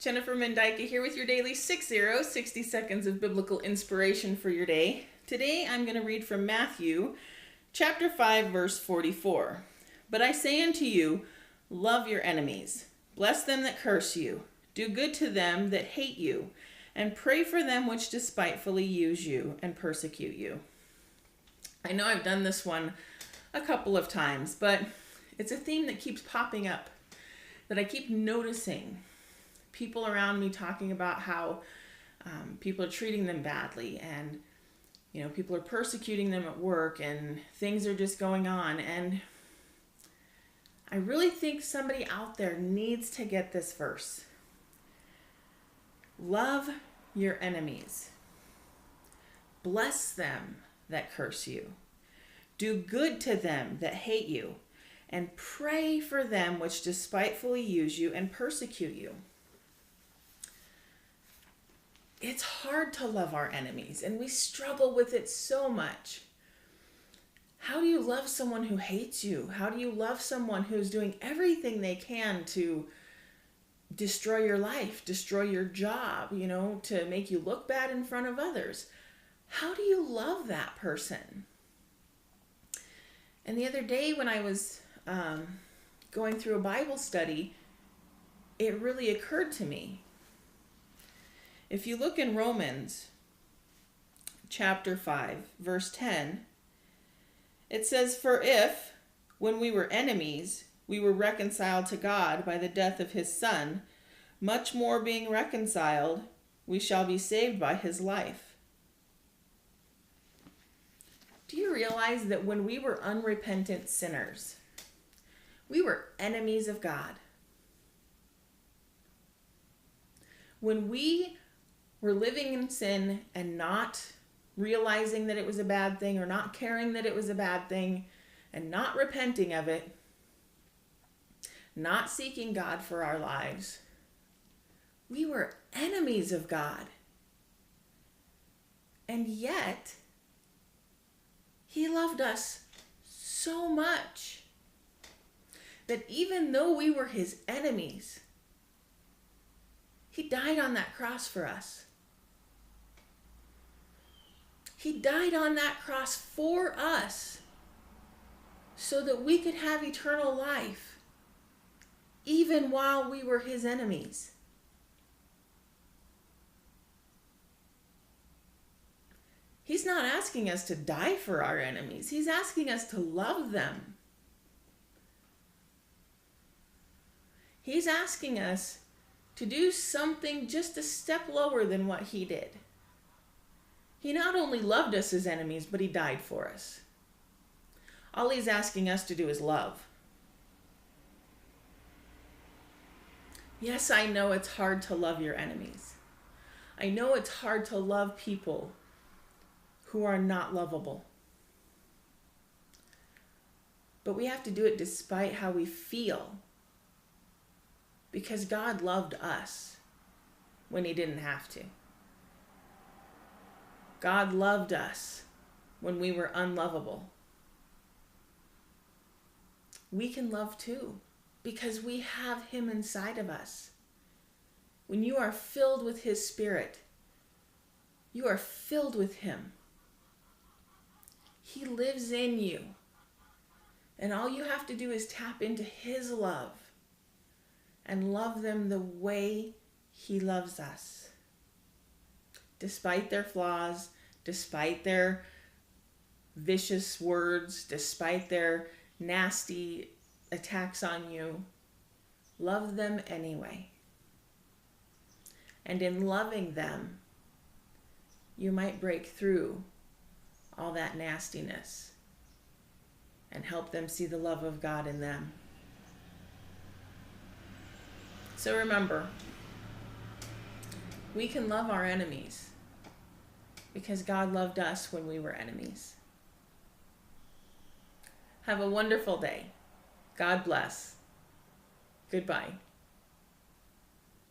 Jennifer Mendyke here with your daily 60 seconds of biblical inspiration for your day. Today I'm going to read from Matthew chapter 5 verse 44. But I say unto you, love your enemies, bless them that curse you, do good to them that hate you, and pray for them which despitefully use you and persecute you. I know I've done this one a couple of times, but it's a theme that keeps popping up, that I keep noticing people around me talking about how people are treating them badly, and people are persecuting them at work, and things are just going on. And I really think somebody out there needs to get this verse. Love your enemies. Bless them that curse you. Do good to them that hate you, and pray for them which despitefully use you and persecute you. It's hard to love our enemies, and we struggle with it so much. How do you love someone who hates you? How do you love someone who's doing everything they can to destroy your life, destroy your job, to make you look bad in front of others? How do you love that person? And the other day when I was going through a Bible study, it really occurred to me. If you look in Romans chapter 5, verse 10, it says, For if, when we were enemies, we were reconciled to God by the death of his Son, much more being reconciled, we shall be saved by his life. Do you realize that when we were unrepentant sinners, we were enemies of God? When we were living in sin and not realizing that it was a bad thing, or not caring that it was a bad thing, and not repenting of it, not seeking God for our lives, we were enemies of God. And yet, he loved us so much that even though we were his enemies, he died on that cross for us. He died on that cross for us so that we could have eternal life, even while we were his enemies. He's not asking us to die for our enemies. He's asking us to love them. He's asking us to do something just a step lower than what he did. He not only loved us as enemies, but he died for us. All he's asking us to do is love. Yes, I know it's hard to love your enemies. I know it's hard to love people who are not lovable. But we have to do it despite how we feel, because God loved us when he didn't have to. God loved us when we were unlovable. We can love too, because we have him inside of us. When you are filled with his Spirit, you are filled with him. He lives in you. And all you have to do is tap into his love and love them the way he loves us. Despite their flaws, despite their vicious words, despite their nasty attacks on you, love them anyway. And in loving them, you might break through all that nastiness and help them see the love of God in them. So remember, we can love our enemies because God loved us when we were enemies. Have a wonderful day. God bless. Goodbye.